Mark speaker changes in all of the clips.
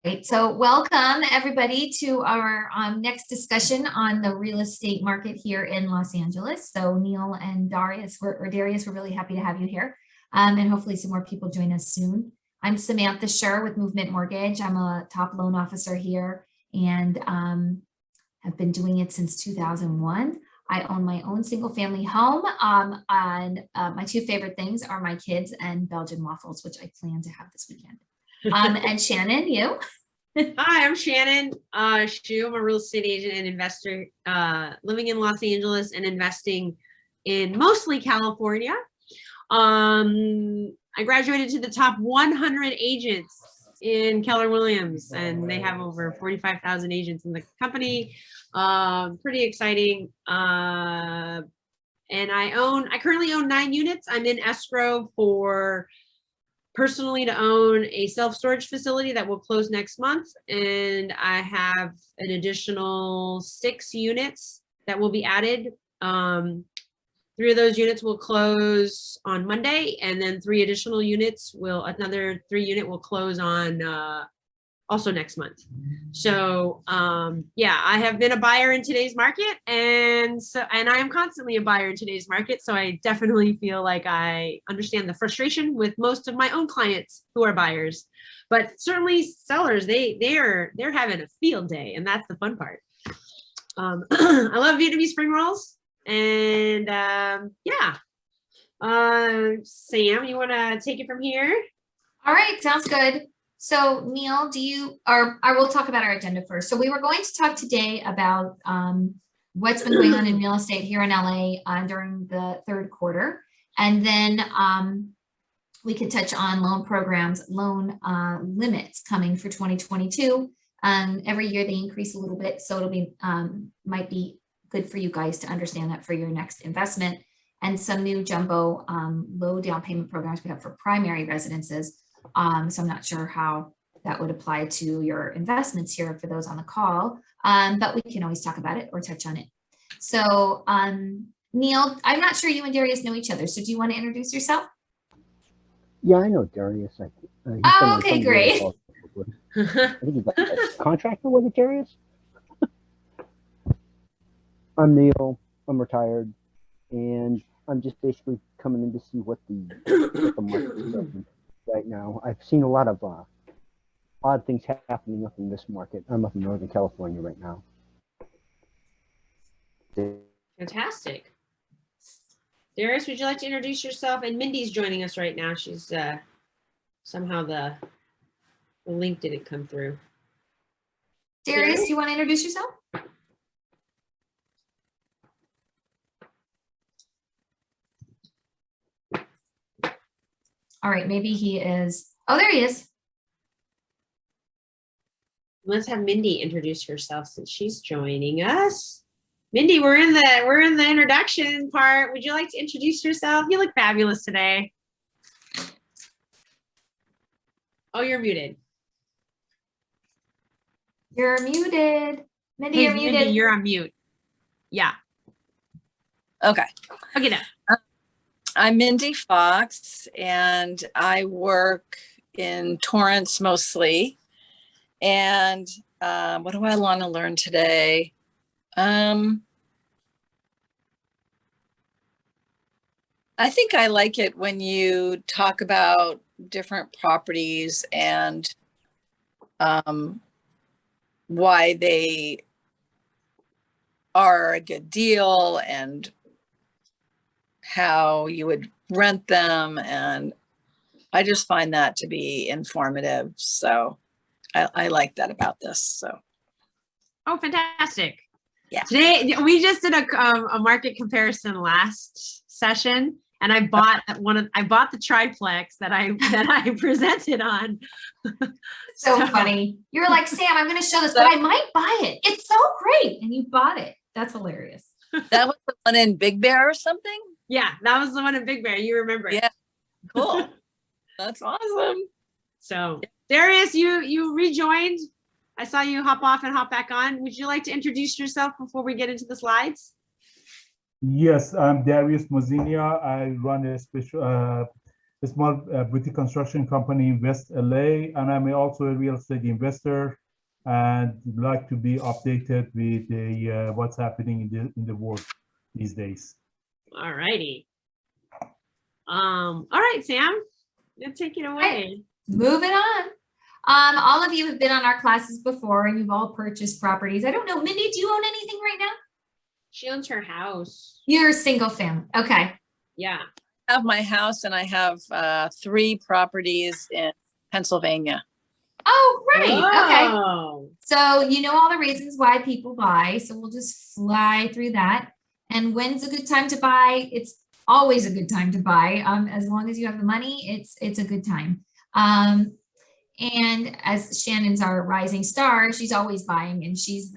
Speaker 1: Right, so welcome everybody to our next discussion on the real estate market here in Los Angeles. So Neil and Darius, we're really happy to have you here, and hopefully some more people join us soon. I'm Samantha Shue with Movement Mortgage. I'm a top loan officer here and have been doing it since 2001. I own my own single family home, and my two favorite things are my kids and Belgian waffles, which I plan to have this weekend. And Shannon, you?
Speaker 2: Hi, I'm Shannon Shue. I'm a real estate agent and investor living in Los Angeles and investing in mostly California. I graduated to the top 100 agents in Keller Williams, and they have over 45,000 agents in the company. Pretty exciting. And I currently own 9 units. I'm in escrow for personally to own a self-storage facility that will close next month. And I have an additional 6 units that will be added. 3 of those units will close on Monday, and then 3 additional units another 3 unit will close on also next month. So yeah, I have been a buyer in today's market, and I am constantly a buyer in today's market. So I definitely feel like I understand the frustration with most of my own clients who are buyers, but certainly sellers, they're having a field day, and that's the fun part. I love Vietnamese spring rolls, and yeah. Sam, you want to take it from here?
Speaker 1: All right, sounds good. So Neil, I will talk about our agenda first. So we were going to talk today about what's been going on in real estate here in LA during the third quarter. And then we could touch on loan programs, loan limits coming for 2022. Every year they increase a little bit. So it'll be, might be good for you guys to understand that for your next investment, and some new jumbo low down payment programs we have for primary residences. So I'm not sure how that would apply to your investments here for those on the call, but we can always talk about it or touch on it. So Neil, I'm not sure you and Darius know each other, so do you want to introduce yourself?
Speaker 3: Yeah, I know Darius.
Speaker 1: Oh, okay, great.
Speaker 3: I think he's like a contractor, was it, Darius? I'm Neil. I'm retired, and I'm just basically coming in to see what the market is doing right now. I've seen a lot of odd things happening up in this market. I'm up in Northern California right now.
Speaker 2: Fantastic. Darius, would you like to introduce yourself? And Mindy's joining us right now. She's somehow the link didn't come through.
Speaker 1: Darius, do you want to introduce yourself? All right, maybe he is. Oh, there he is.
Speaker 2: Let's have Mindy introduce herself since she's joining us. Mindy, we're in the introduction part. Would you like to introduce yourself? You look fabulous today. Oh, you're muted.
Speaker 1: You're muted. Mindy,
Speaker 2: hey,
Speaker 1: you're muted.
Speaker 2: Mindy, you're on mute. Yeah.
Speaker 4: Okay.
Speaker 2: Okay, now.
Speaker 4: I'm Mindy Fox, and I work in Torrance mostly. And what do I want to learn today? I think I like it when you talk about different properties and why they are a good deal and how you would rent them. And I just find that to be informative. So I like that about this. So.
Speaker 2: Oh, fantastic.
Speaker 4: Yeah.
Speaker 2: Today, we just did a market comparison last session, and I bought the triplex that I presented on.
Speaker 1: So funny. You were like, Sam, I'm going to show this, but I might buy it. It's so great. And you bought it. That's hilarious.
Speaker 4: That was the one in Big Bear or something?
Speaker 2: Yeah, that was the one in Big Bear. You remember it.
Speaker 4: Yeah. Cool. That's awesome.
Speaker 2: So Darius, you rejoined. I saw you hop off and hop back on. Would you like to introduce yourself before we get into the slides?
Speaker 5: Yes, I'm Darius Mozinia. I run a special a small boutique construction company in West LA, and I'm also a real estate investor and like to be updated with the what's happening in the world these days.
Speaker 2: All righty. All right, Sam, you take it away.
Speaker 1: Moving on. All of you have been on our classes before and you've all purchased properties. I don't know, Mindy, do you own anything right now?
Speaker 2: She owns her house.
Speaker 1: You're a single family. Okay.
Speaker 2: Yeah.
Speaker 4: I have my house and I have 3 properties in Pennsylvania.
Speaker 1: Oh, great. Okay.
Speaker 2: Oh.
Speaker 1: So you know all the reasons why people buy. So we'll just fly through that. And when's a good time to buy? It's always a good time to buy. As long as you have the money, it's a good time. And as Shannon's our rising star, she's always buying, and she's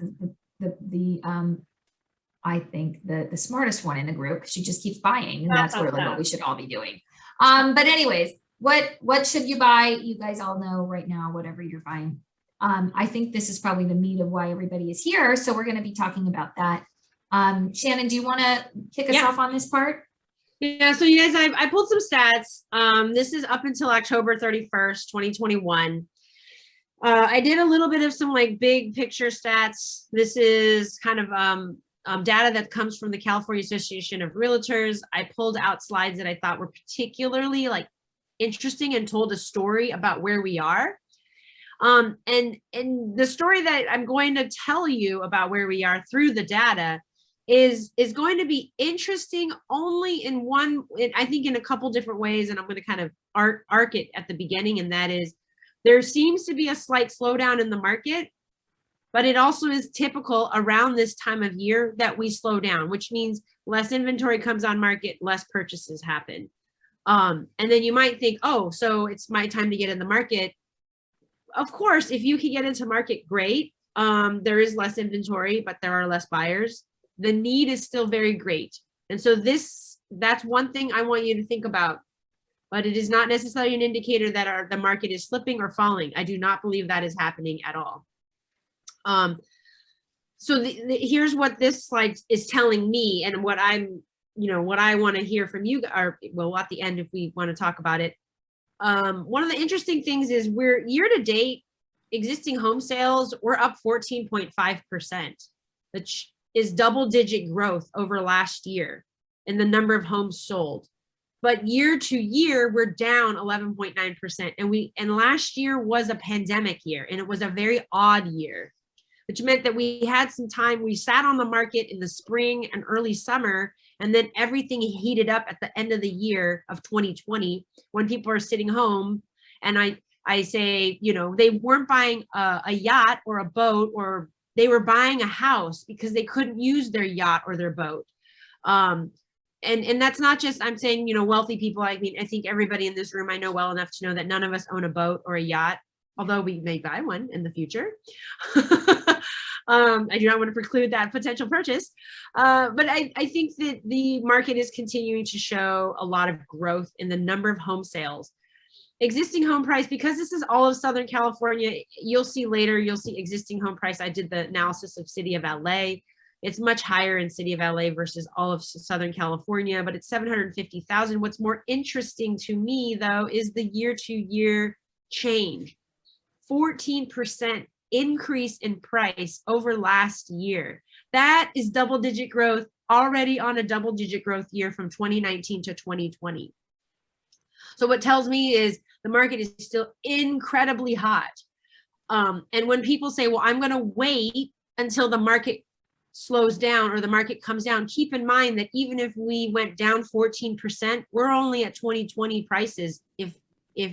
Speaker 1: I think the smartest one in the group. She just keeps buying, and that's really what we should all be doing. But anyways, what should you buy? You guys all know right now, whatever you're buying. I think this is probably the meat of why everybody is here. So we're going to be talking about that. Shannon, do you want to kick us off on this part?
Speaker 2: Yeah, so you guys, I pulled some stats. This is up until October 31st, 2021. I did a little bit of some like big picture stats. This is kind of data that comes from the California Association of Realtors. I pulled out slides that I thought were particularly like interesting and told a story about where we are. And the story that I'm going to tell you about where we are through the data is going to be interesting only in I think in a couple different ways, and I'm going to kind of arc it at the beginning, and that is there seems to be a slight slowdown in the market, but it also is typical around this time of year that we slow down, which means less inventory comes on market, less purchases happen. And then you might think, oh, so it's my time to get in the market. Of course, if you can get into market, great. There is less inventory, but there are less buyers. The need is still very great. And so that's one thing I want you to think about, but it is not necessarily an indicator that the market is slipping or falling. I do not believe that is happening at all. So here's what this slide is telling me, and what what I want to hear from you, or well, at the end, if we want to talk about it. One of the interesting things is we're year to date, existing home sales, we're up 14.5%, which is double-digit growth over last year in the number of homes sold. But year to year, we're down 11.9%. And last year was a pandemic year, and it was a very odd year, which meant that we had some time. We sat on the market in the spring and early summer, and then everything heated up at the end of the year of 2020 when people are sitting home. And I say, they weren't buying a yacht or a boat, or they were buying a house because they couldn't use their yacht or their boat. And that's not just, I'm saying, wealthy people. I mean, I think everybody in this room I know well enough to know that none of us own a boat or a yacht, although we may buy one in the future. I do not want to preclude that potential purchase. But I think that the market is continuing to show a lot of growth in the number of home sales. Existing home price, because this is all of Southern California, you'll see later, you'll see existing home price. I did the analysis of City of LA. It's much higher in City of LA versus all of Southern California, but it's 750,000. What's more interesting to me, though, is the year-to-year change. 14% increase in price over last year. That is double-digit growth, already on a double-digit growth year from 2019 to 2020. So what tells me is the market is still incredibly hot. And when people say, well, I'm going to wait until the market slows down or the market comes down, keep in mind that even if we went down 14%, we're only at 2020 prices if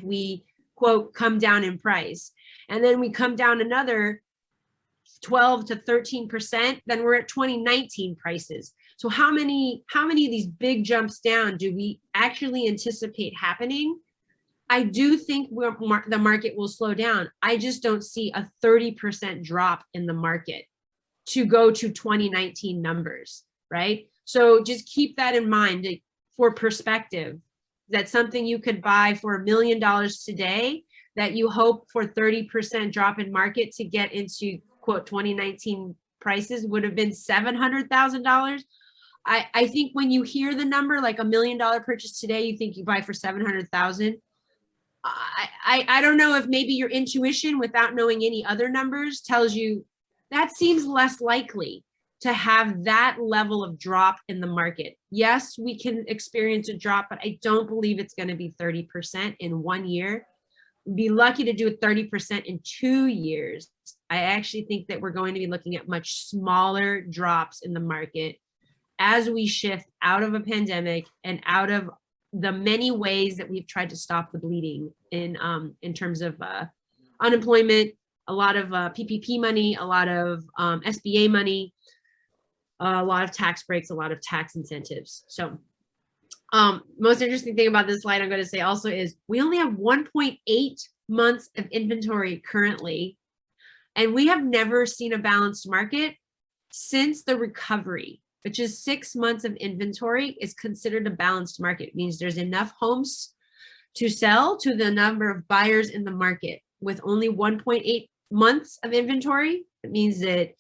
Speaker 2: we, quote, come down in price. And then we come down another 12 to 13%, then we're at 2019 prices. So how many of these big jumps down do we actually anticipate happening? I do think the market will slow down. I just don't see a 30% drop in the market to go to 2019 numbers, right? So just keep that in mind for perspective. That's something you could buy for $1 million today that you hope for 30% drop in market to get into, quote, 2019 prices would have been $700,000. I think when you hear the number, like $1 million purchase today, you think you buy for 700,000. I don't know if maybe your intuition, without knowing any other numbers, tells you that seems less likely to have that level of drop in the market. Yes, we can experience a drop, but I don't believe it's going to be 30% in 1 year. We'd be lucky to do it 30% in 2 years. I actually think that we're going to be looking at much smaller drops in the market as we shift out of a pandemic and out of the many ways that we've tried to stop the bleeding in terms of unemployment, a lot of PPP money, a lot of SBA money, a lot of tax breaks, a lot of tax incentives. So most interesting thing about this slide I'm going to say also is we only have 1.8 months of inventory currently, and we have never seen a balanced market since the recovery, which is 6 months of inventory is considered a balanced market. It means there's enough homes to sell to the number of buyers in the market. With only 1.8 months of inventory, it means that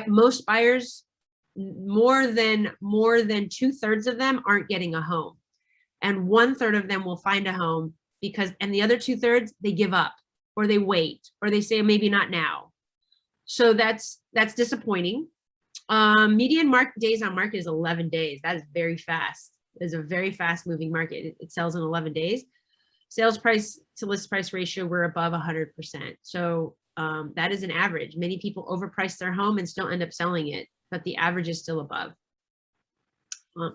Speaker 2: most buyers, more than 2/3 of them aren't getting a home, and 1/3 of them will find a home and the other 2/3 they give up, or they wait, or they say maybe not now. So that's disappointing. Median days on market is 11 days. That is very fast. It's a very fast moving market. It sells in 11 days. Sales price to list price ratio, we're above 100%. So that is an average. Many people overprice their home and still end up selling it, but the average is still above.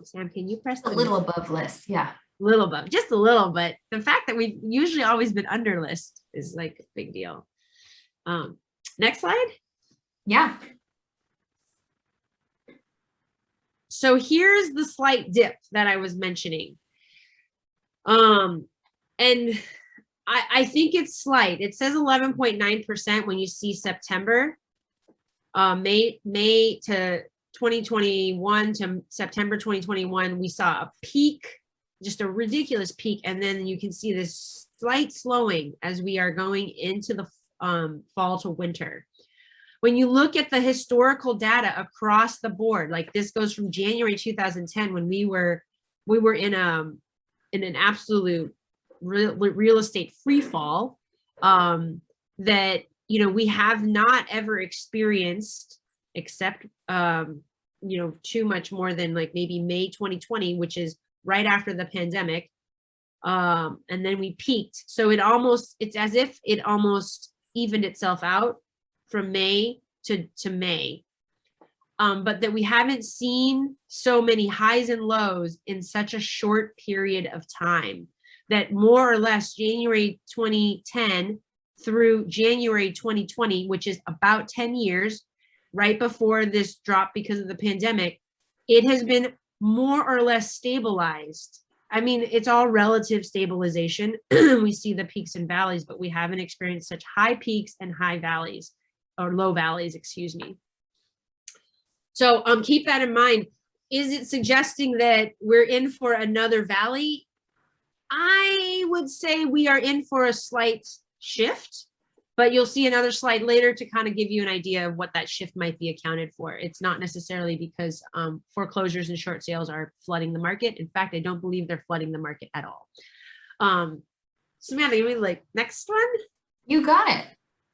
Speaker 2: Sam, can you press
Speaker 1: A little above list, yeah.
Speaker 2: Little above, just a little, but the fact that we've usually always been under list is like a big deal. Next slide.
Speaker 1: Yeah.
Speaker 2: So here's the slight dip that I was mentioning. And I think it's slight. It says 11.9% when you see September, May to 2021 to September 2021, we saw a peak, just a ridiculous peak. And then you can see this slight slowing as we are going into the fall to winter. When you look at the historical data across the board, like this goes from January 2010, when we were in an absolute real estate free fall, that, you know, we have not ever experienced, except, you know, too much more than like maybe May 2020, which is right after the pandemic. And then we peaked. So it's as if it almost evened itself out from May to May. But that we haven't seen so many highs and lows in such a short period of time, that more or less January 2010 through January 2020, which is about 10 years, right before this drop because of the pandemic, it has been more or less stabilized. I mean, it's all relative stabilization. We see the peaks and valleys, but we haven't experienced such high peaks and high valleys, or low valleys, excuse me. So keep that in mind. Is it suggesting that we're in for another valley? I would say we are in for a slight shift, but you'll see another slide later to kind of give you an idea of what that shift might be accounted for. It's not necessarily because foreclosures and short sales are flooding the market. In fact, I don't believe they're flooding the market at all. Samantha, you mean like next one?
Speaker 1: You got it.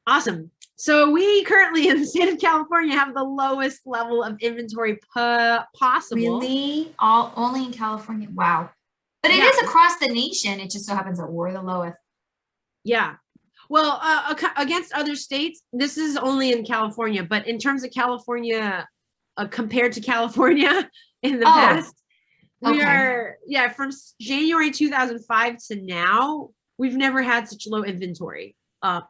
Speaker 2: Awesome. So we currently in the state of California have the lowest level of inventory possible.
Speaker 1: Really? Only in California? Wow. But it
Speaker 2: Yeah.
Speaker 1: is across the nation. It just so happens that we're the lowest.
Speaker 2: Yeah. Well, against other states, this is only in California, but in terms of California, compared to California in the past, we are, yeah, from January 2005 to now, we've never had such low inventory,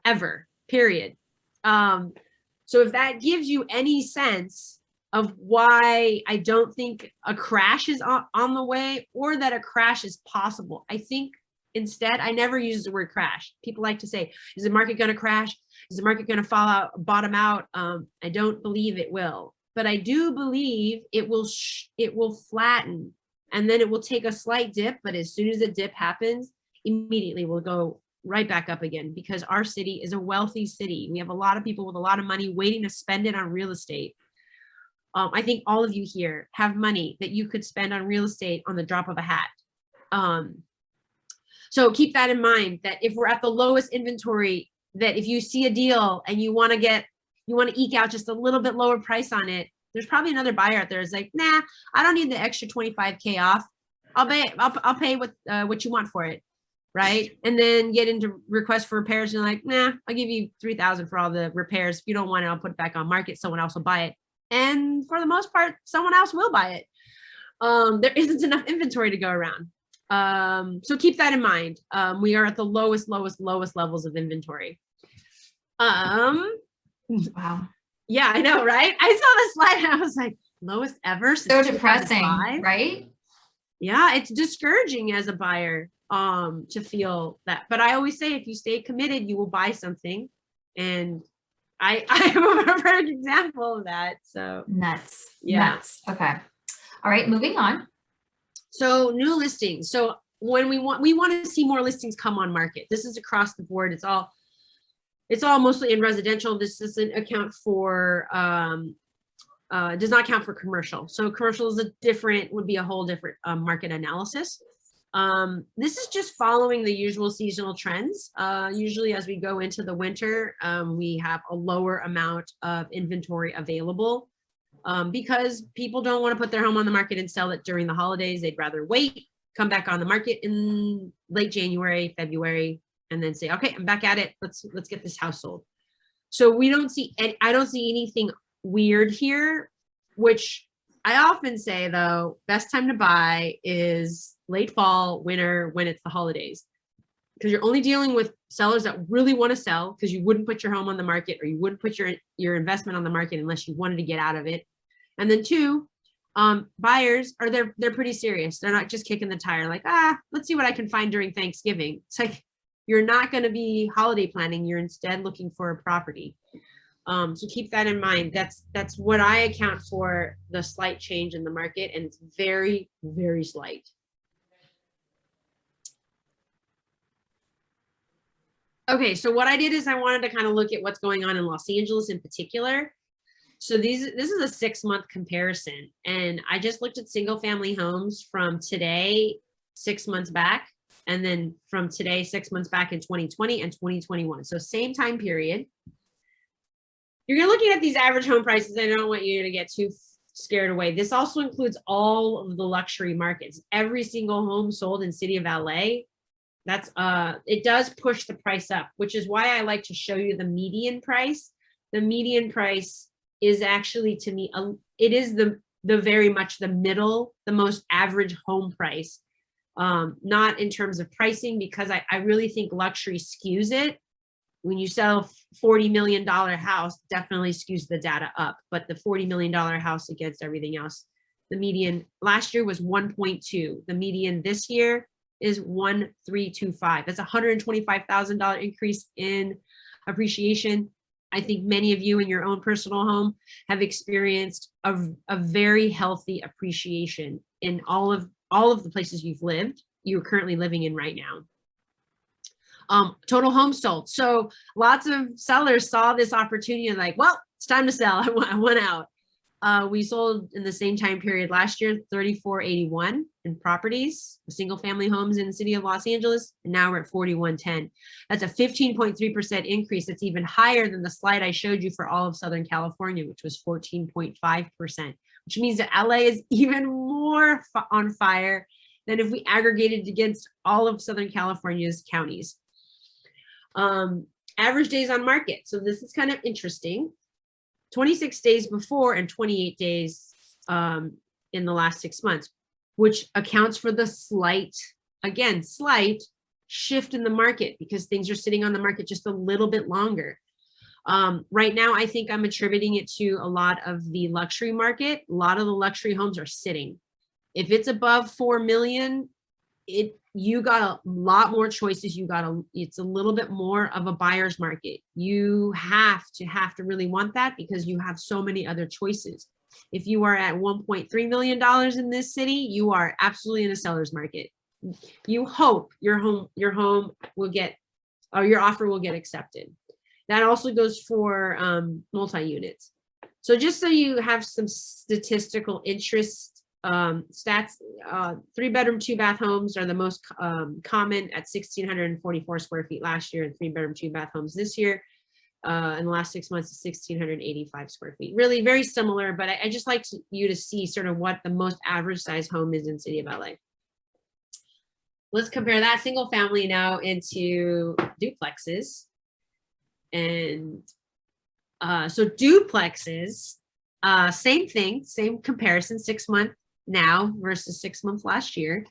Speaker 2: ever, period. So if that gives you any sense of why I don't think a crash is on the way, or that a crash is possible, I think instead, I never use the word crash. People like to say, is the market going to crash? Is the market going to fall out, bottom out? I don't believe it will, but I do believe it will flatten, and then it will take a slight dip. But as soon as the dip happens, immediately we'll go right back up again, because our city is a wealthy city. We have a lot of people with a lot of money waiting to spend it on real estate. I think all of you here have money that you could spend on real estate on the drop of a hat. So keep that in mind, that if we're at the lowest inventory, that if you see a deal and you want to eke out just a little bit lower price on it, there's probably another buyer out there is like, nah, I don't need the extra 25K off. I'll pay what you want for it. Right. And then get into requests for repairs and like, nah, I'll give you 3,000 for all the repairs. If you don't want it, I'll put it back on market. Someone else will buy it. And for the most part, someone else will buy it. There isn't enough inventory to go around. So keep that in mind. We are at the lowest levels of inventory.
Speaker 1: Wow.
Speaker 2: Yeah, I know, right? I saw this slide and I was like, lowest ever.
Speaker 1: So depressing,
Speaker 2: 2005?
Speaker 1: right?
Speaker 2: Yeah, it's discouraging as a buyer to feel that. But I always say, if you stay committed, you will buy something. And I am a perfect example of that. So
Speaker 1: Nuts.
Speaker 2: Yeah.
Speaker 1: Nuts. Okay. All right, moving on.
Speaker 2: So new listings. So when we want to see more listings come on market. This is across the board. It's all mostly in residential. This doesn't account for does not count for commercial. So commercial is would be a whole different market analysis. This is just following the usual seasonal trends. Usually as we go into the winter, we have a lower amount of inventory available because people don't want to put their home on the market and sell it during the holidays. They'd rather wait, come back on the market in late January, February, and then say, okay, I'm back at it. Let's get this house sold. So I don't see anything weird here, which I often say though, best time to buy is late fall, winter, when it's the holidays, because you're only dealing with sellers that really want to sell, because you wouldn't put your home on the market or you wouldn't put your investment on the market unless you wanted to get out of it. And then two, buyers are they're pretty serious. They're not just kicking the tire like, let's see what I can find during Thanksgiving. It's like, you're not going to be holiday planning. You're instead looking for a property. So keep that in mind. That's what I account for, the slight change in the market, and it's very, very slight. Okay, so what I did is I wanted to kind of look at what's going on in Los Angeles in particular. So this is a 6-month comparison, and I just looked at single family homes from today, 6 months back, and then from today, 6 months back in 2020 and 2021. So same time period. You're looking at these average home prices. I don't want you to get too scared away. This also includes all of the luxury markets. Every single home sold in city of LA, it does push the price up, which is why I like to show you the median price. The median price is actually, to me, it is the very much the middle, the most average home price. Not in terms of pricing, because I really think luxury skews it. When you sell $40 million house, definitely skews the data up, but the $40 million house against everything else, the median last year was 1.2. The median this year is 1,325. That's $125,000 increase in appreciation. I think many of you in your own personal home have experienced a very healthy appreciation in all of the places you're currently living in right now. Total homes sold. So lots of sellers saw this opportunity and like, well, it's time to sell. I want out. We sold in the same time period last year, 3,481 in properties, single family homes in the city of Los Angeles. And now we're at 4,110. That's a 15.3% increase. That's even higher than the slide I showed you for all of Southern California, which was 14.5%, which means that LA is even more on fire than if we aggregated against all of Southern California's counties. Average days on market. So this is kind of interesting. 26 days before and 28 days in the last 6 months, which accounts for the slight shift in the market because things are sitting on the market just a little bit longer. Right now, I think I'm attributing it to a lot of the luxury market. A lot of the luxury homes are sitting. If it's above 4 million, you got a lot more choices. It's a little bit more of a buyer's market. You have to really want that because you have so many other choices. If you are at $1.3 million in this city, you are absolutely in a seller's market. You hope your home will get, or your offer will get accepted. That also goes for multi-units. So just so you have some statistical interest, stats, 3-bedroom, 2-bath homes are the most common at 1,644 square feet last year, and 3-bedroom, 2-bath homes this year. In the last 6 months is 1,685 square feet. Really very similar, but I just like you to see sort of what the most average size home is in City of LA. Let's compare that single family now into duplexes. And so duplexes, same thing, same comparison, 6 month now versus 6 months last year.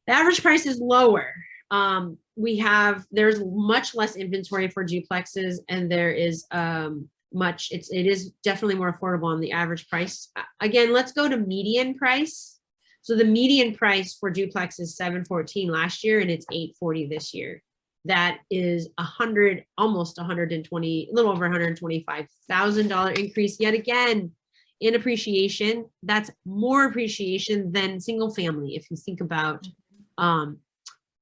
Speaker 2: The average price is lower. There's much less inventory for duplexes, and there is it is definitely more affordable on the average price. Again, let's go to median price. So the median price for duplex is $714 last year, and it's $840 this year. That is almost 120, a little over $125,000 increase yet again in appreciation. That's more appreciation than single family. If you think about,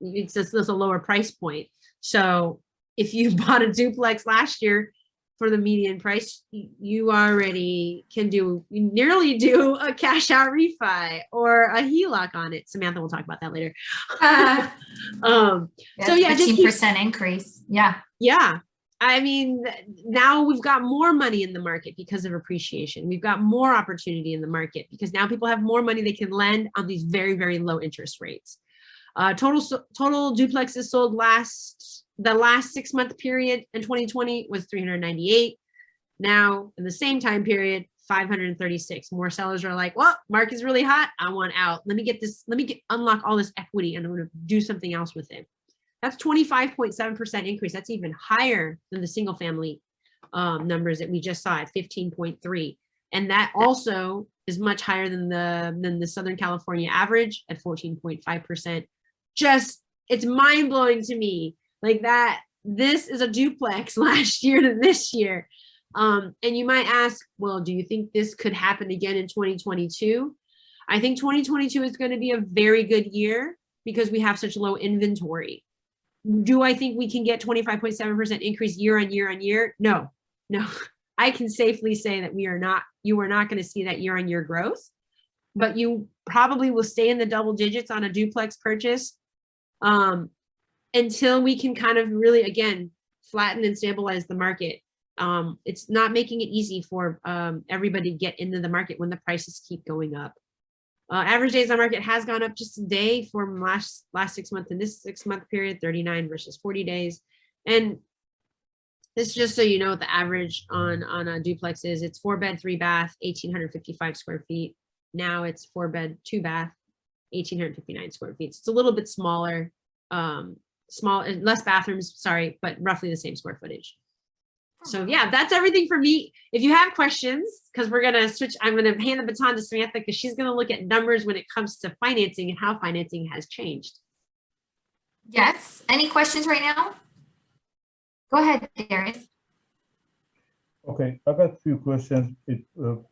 Speaker 2: it's just a lower price point. So if you bought a duplex last year for the median price, you already can nearly do a cash out refi or a HELOC on it. Samantha will talk about that later. So yeah,
Speaker 1: 15% increase. Yeah.
Speaker 2: Yeah. I mean, now we've got more money in the market because of appreciation. We've got more opportunity in the market because now people have more money they can lend on these very, very low interest rates. Total duplexes sold the last 6 month period in 2020 was 398. Now in the same time period, 536. More sellers are like, well, market is really hot. I want out. Let me unlock all this equity and I'm going to do something else with it. That's 25.7% increase. That's even higher than the single family numbers that we just saw at 15.3. And that also is much higher than the Southern California average at 14.5%. It's mind blowing to me like that. This is a duplex last year to this year. And you might ask, well, do you think this could happen again in 2022? I think 2022 is going to be a very good year because we have such low inventory. Do I think we can get 25.7% increase year on year on year? No. I can safely say that you are not going to see that year on year growth, but you probably will stay in the double digits on a duplex purchase until we can kind of really, again, flatten and stabilize the market. It's not making it easy for everybody to get into the market when the prices keep going up. Average days on market has gone up just a day from last 6 months in this 6 month period, 39 versus 40 days. And this is just so you know what the average on a duplex is. It's 4-bed, 3-bath, 1,855 square feet. Now it's 4-bed, 2-bath, 1,859 square feet. It's a little bit smaller, less bathrooms, sorry, but roughly the same square footage. So yeah, that's everything for me. If you have questions, because we're gonna switch, I'm gonna hand the baton to Samantha because she's gonna look at numbers when it comes to financing and how financing has changed.
Speaker 1: Yes. Any questions right now? Go ahead, Darius.
Speaker 5: Okay, I got a few questions. It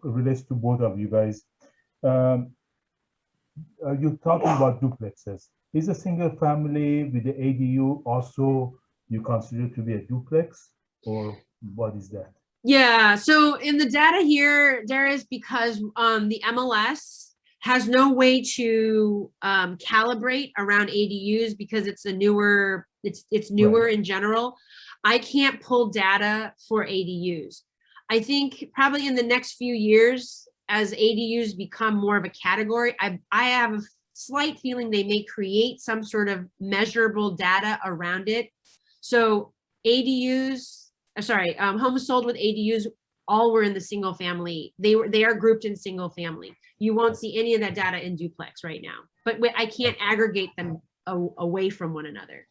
Speaker 5: relates to both of you guys. You're talking about duplexes. Is a single family with the ADU also you consider to be a duplex, or what is that?
Speaker 2: Yeah, so in the data here, there is because the MLS has no way to calibrate around ADUs because it's newer
Speaker 5: Right.
Speaker 2: in general. I can't pull data for ADUs. I think probably in the next few years, as ADUs become more of a category, I have a slight feeling they may create some sort of measurable data around it. So ADUs, homes sold with ADUs all were in the single family. They are grouped in single family. You won't see any of that data in duplex right now, but I can't aggregate them away from one another.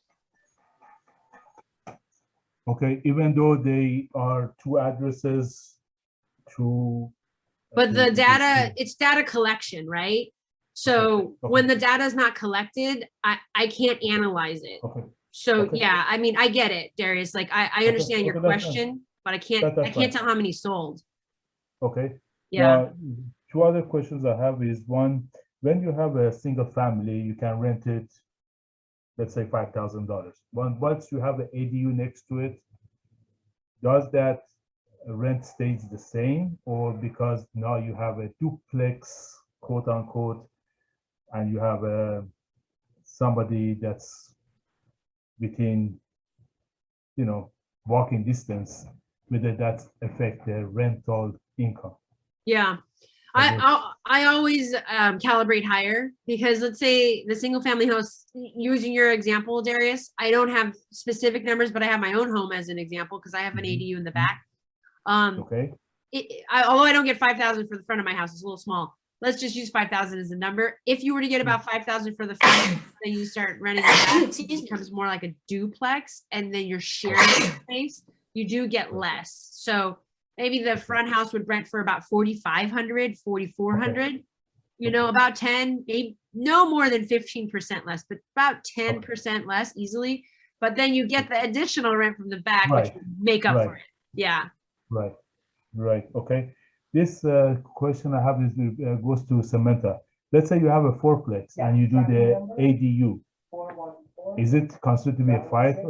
Speaker 5: Okay, even though they are two addresses,
Speaker 2: but the data, it's data collection, right? So
Speaker 5: Okay.
Speaker 2: when the data is not collected, I can't analyze it.
Speaker 5: Okay.
Speaker 2: So
Speaker 5: Okay.
Speaker 2: yeah, I mean, I get it, Darius. Like I understand your
Speaker 5: Okay, that's fine.
Speaker 2: question, but I can't tell how many sold.
Speaker 5: Okay.
Speaker 2: Yeah.
Speaker 5: Now, two other questions I have is one, when you have a single family, you can rent it, let's say $5,000. Once you have the ADU next to it, does that rent stays the same, or because now you have a duplex, quote unquote, and you have somebody that's within, walking distance, whether that affect their rental income?
Speaker 2: Yeah. I always calibrate higher, because let's say the single family house, using your example, Darius, I don't have specific numbers, but I have my own home as an example because I have an ADU in the back.
Speaker 5: Okay.
Speaker 2: Although I don't get 5,000 for the front of my house, it's a little small. Let's just use 5,000 as a number. If you were to get about 5,000 for the front, then you start renting it back, it becomes more like a duplex, and then you're sharing space. You do get less. So maybe the front house would rent for about 4,500, 4,400, about 10, maybe no more than 15% less, but about 10% less easily. But then you get the additional rent from the back, which would make up for it. Yeah.
Speaker 5: Right. Okay. This question I have is goes to Samantha. Let's say you have a fourplex and you do the ADU. Is it considered to be a fiveplex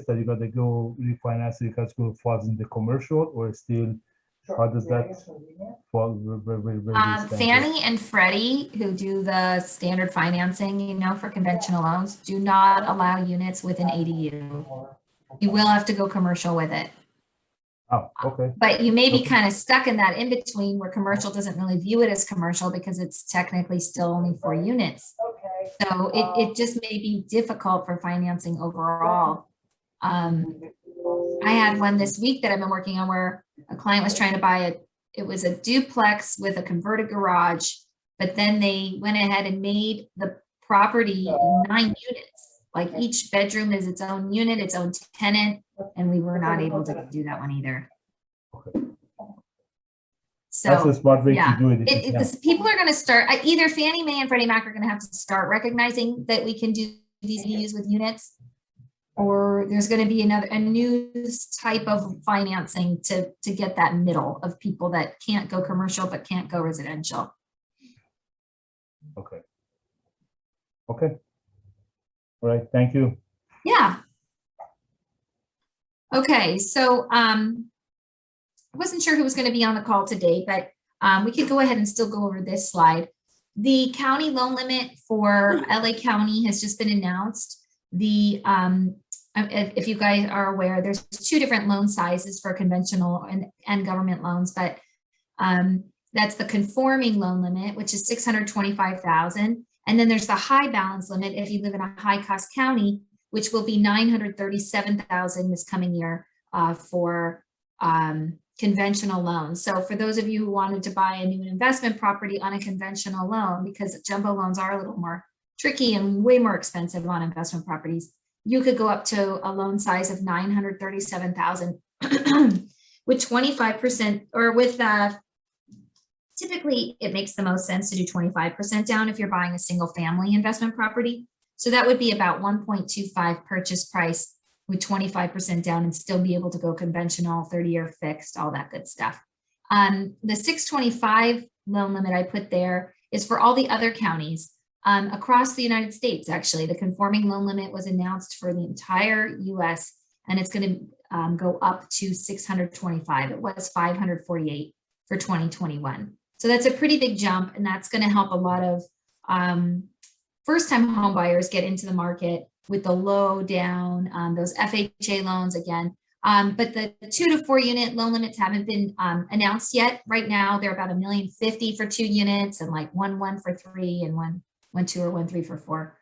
Speaker 5: that you got to go refinance it because it falls in the commercial, or still, how does that fall? Where
Speaker 1: Fannie and Freddie, who do the standard financing, for conventional loans, do not allow units with an ADU. You will have to go commercial with it.
Speaker 5: Oh, okay.
Speaker 1: But you may be kind of stuck in that in between where commercial doesn't really view it as commercial because it's technically still only 4 units. So it just may be difficult for financing overall. I had one this week that I've been working on where a client was trying to buy it was a duplex with a converted garage, but then they went ahead and made the property 9 units. Like each bedroom is its own unit, its own tenant, and we were not able to do that one either. So
Speaker 5: that's a smart way to do it.
Speaker 1: People are going to start, either Fannie Mae and Freddie Mac are going to have to start recognizing that we can do these ADUs with units, or there's going to be a new type of financing to get that middle of people that can't go commercial but can't go residential.
Speaker 5: Okay. All right, thank you.
Speaker 1: Yeah. Okay, so I wasn't sure who was going to be on the call today, but we could go ahead and still go over this slide. The county loan limit for LA County has just been announced. If you guys are aware, there's 2 different loan sizes for conventional and government loans, but that's the conforming loan limit, which is $625,000. And then there's the high balance limit if you live in a high cost county, which will be $937,000 this coming year for conventional loans. So for those of you who wanted to buy a new investment property on a conventional loan, because jumbo loans are a little more tricky and way more expensive on investment properties, you could go up to a loan size of $937,000 with 25%, or with typically it makes the most sense to do 25% down if you're buying a single family investment property. So that would be about 1.25 purchase price with 25% down and still be able to go conventional, 30-year fixed, all that good stuff. The 625 loan limit I put there is for all the other counties across the United States. Actually, the conforming loan limit was announced for the entire US, and it's going to go up to 625. It was 548 for 2021. So that's a pretty big jump, and that's going to help a lot of first-time home buyers get into the market with the low down, those FHA loans again. But the 2 to 4 unit loan limits haven't been announced yet. Right now, they're about $1,050,000 for 2 units and like 1.1 for 3 and 1.2 or 1.3 for 4.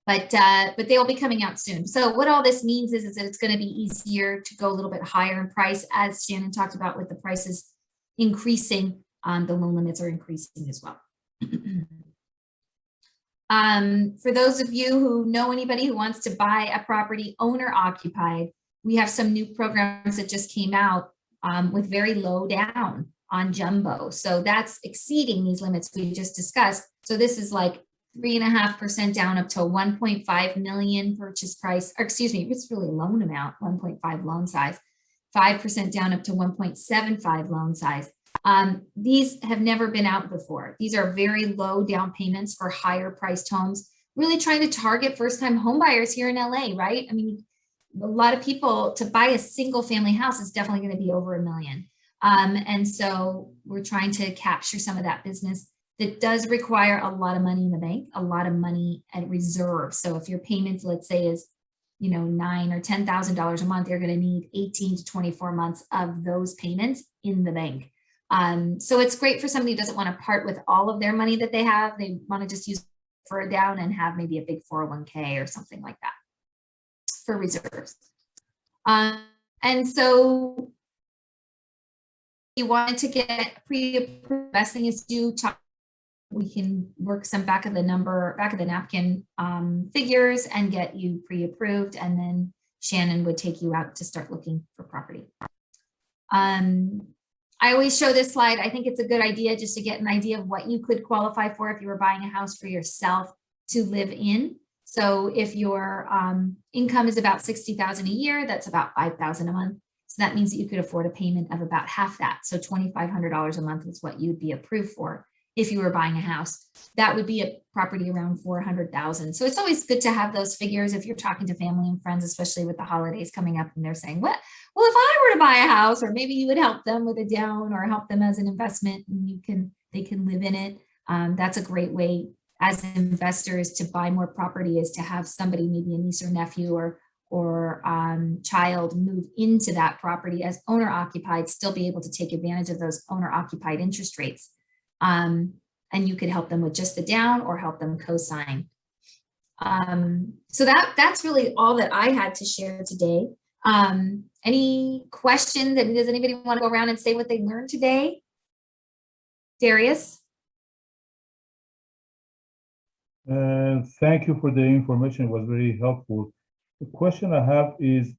Speaker 1: But they'll be coming out soon. So what all this means is that it's going to be easier to go a little bit higher in price, as Shannon talked about, with the prices increasing. The loan limits are increasing as well. For those of you who know anybody who wants to buy a property owner occupied, we have some new programs that just came out with very low down on jumbo. So that's exceeding these limits we just discussed. So this is like 3.5% down up to 1.5 million purchase price, or excuse me, it's really a loan amount, 1.5 loan size, 5% down up to 1.75 loan size. These have never been out before. These are very low down payments for higher priced homes, really trying to target first time home buyers here in LA, right? I mean, a lot of people to buy a single family house is definitely going to be over $1 million. And so we're trying to capture some of that business that does require a lot of money in the bank, a lot of money at reserve. So if your payment, let's say, is, you know, $9,000 or $10,000 a month, you're going to need 18 to 24 months of those payments in the bank. So it's great for somebody who doesn't want to part with all of their money that they have. They want to just use it for a down and have maybe a big 401k or something like that for reserves. And so you wanted to get pre-approved. Best thing is to talk. We can work some back of the napkin figures and get you pre-approved, and then Shannon would take you out to start looking for property. I always show this slide. I think it's a good idea just to get an idea of what you could qualify for if you were buying a house for yourself to live in. So if your income is about $60,000 a year, that's about $5,000 a month. So that means that you could afford a payment of about half that. So $2,500 a month is what you'd be approved for if you were buying a house. That would be a property around $400,000. So it's always good to have those figures if you're talking to family and friends, especially with the holidays coming up and they're saying, well, if I were to buy a house, or maybe you would help them with a down or help them as an investment and they can live in it. That's a great way as investors to buy more property, is to have somebody, maybe a niece or nephew or child, move into that property as owner occupied, still be able to take advantage of those owner occupied interest rates. And you could help them with just the down or help them co-sign. So that's really all that I had to share today. Any questions? Does anybody want to go around and say what they learned today? Darius?
Speaker 5: Thank you for the information. It was very helpful. The question I have is,